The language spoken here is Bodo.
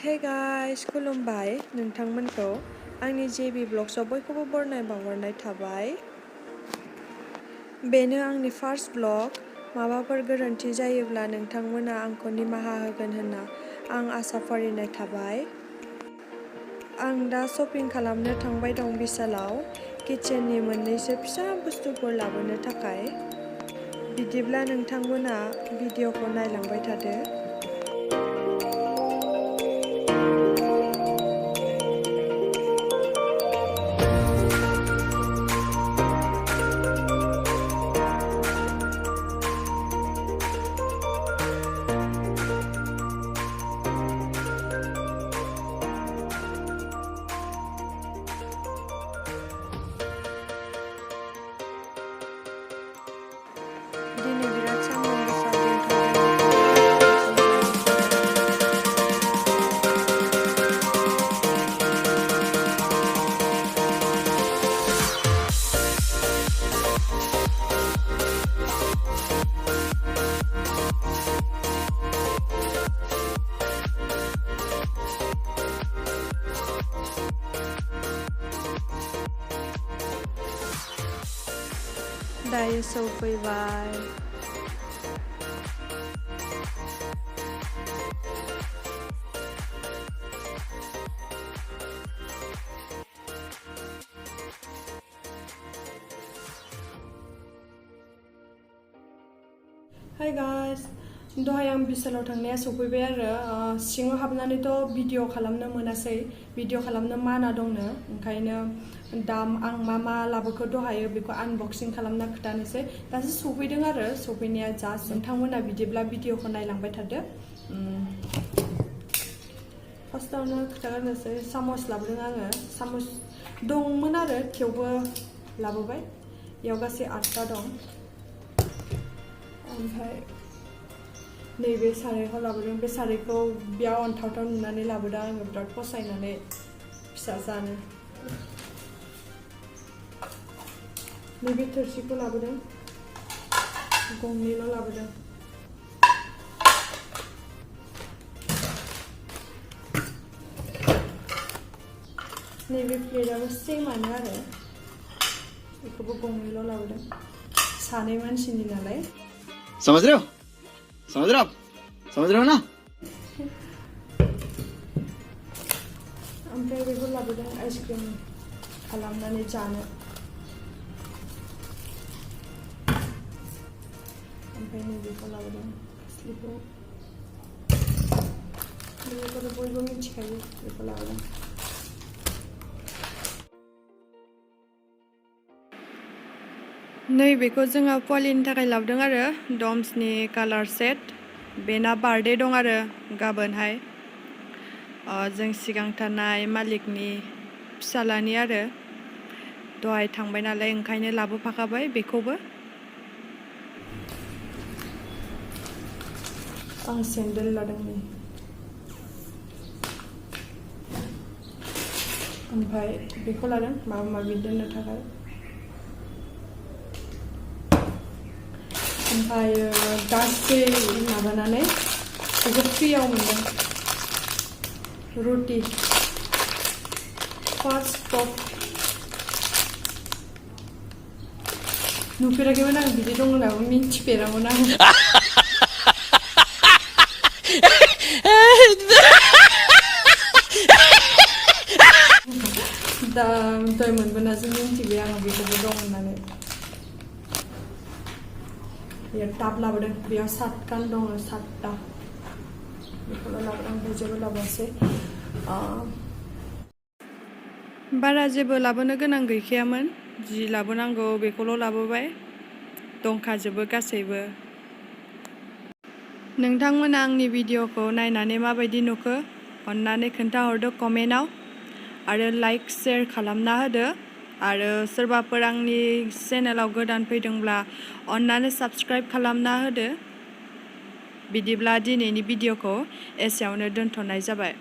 Hey guys, खुलुमबाय नोंथांमोनखौ आंनि जेबि ब्लग्सआव बयखौबो बरनाय बावहरनाय थाबाय। बेनो आंनि फार्स्ट ब्लग। माबाफोर गोरोन्थि जायोब्ला नोंथांमोना आंखौ निमाहा होगोन होनना आं आसा फारिनाय थाबाय। आं दा शपिं खालामनो थांबाय दं बिशालाव किचेननि मोननैसो फिसा बुस्थुफोर लाबोनो थाखाय। बिदिब्ला नोंथांमोना भिडिअखौ नायलांबाय थादो। दिनै बिराद सान्दुं गोसा दायो सफैबाय। हाय गाइस, दहाय आं बिशालाव थांनाया सफैबाय आरो सिङाव हाबनानैथ' भिडिअ खालामनो मोनासै, भिडिअ खालामनो माना दंनो। ओंखायनो दा आं मा लाबोखो दहायो बेखौ आनबक्सिं खालामना खोन्थानोसै। दासो सफैदों आरो सफैनाया जास्ट। नोंथांमोना बिदिब्ला भिडिअखौ नायलांबाय थादो। फार्स्टआवनो खोन्थाग्रोनोसै, सामस लाबोदों आङो। सामस दंमोन आरो थेवबो लाबोबाय। बेयाव गासै 8टा दं। ओमफ्राय नैबे सारायखौ लाबोदों। बे सारायखौ बेयाव अन्थावथाव नुनानै लाबोदों आङो, बिराद फसायनानै फिसा जानो। नैबे थोरसिखौ लाबोदों, गंनैल' लाबोदों। नैबे प्लेटआबो सेमानो आरो, बेखौबो गंनैल' लाबोदों। सानै मानसिनि नालाय। समझ रहे हो ना? ओमफ्राय बेखौ लाबोदों आइसक्रिम खालामनानै जानो। ओमफ्राय नैबेखौ लाबोदों, खोस्लिखौ। बेखौथ' बयबो मिथिखायो, बेखौ लाबोदों। नैबेखौ जोङो पलिनि थाखाय लाबोदों आरो डम्सनि कालार सेट। बेना बार्थडे दं आरो गाबोनहाय। जों सिगां थानाय मालिकनि फिसालानि आरो दहाय थांबाय नालाय ओंखायनो लाबोफाखाबाय बेखौबो। आं सेन्देल लादों नै। ओमफ्राय बेखौ लादों माबा माबि दोननो थाखाय। ओमफ्राय गासै माबानानै बेखौ फ्रियाव मोनदों। रुटि फार्स्ट टप नुफेराखैमोन आं, बिदि दं होननाबो मिन्थिफेरामोन आं। दा दहाय मोनबोनासो मिन्थिबाय आङो बेखौबो दं होननानै। बेयाव टाब लाबोदों, बेयाव 7खान दङ, 7टा। बेखौल' लाबोदों, ओमफ्राय जेबो लाबोआसै। बारा जेबो लाबोनो गोनां गैखायामोन। जि लाबोनांगौ बेखौल' लाबोबाय, दंखाजोबो गासैबो। नोंथांमोना आंनि भिडिअखौ नायनानै माबायदि नुखो अन्नानै खोन्थाहरदो कमेन्टआव, आरो लाइक शेयार खालामना होदो। आरो सोरबाफोर आंनि चेनेलाव गोदान फैदोंब्ला अन्नानै साबस्क्राइब खालामना होदो। बिदिब्ला दिनैनि भिडिअखौ एसेयावनो दोनथ'नाय जाबाय।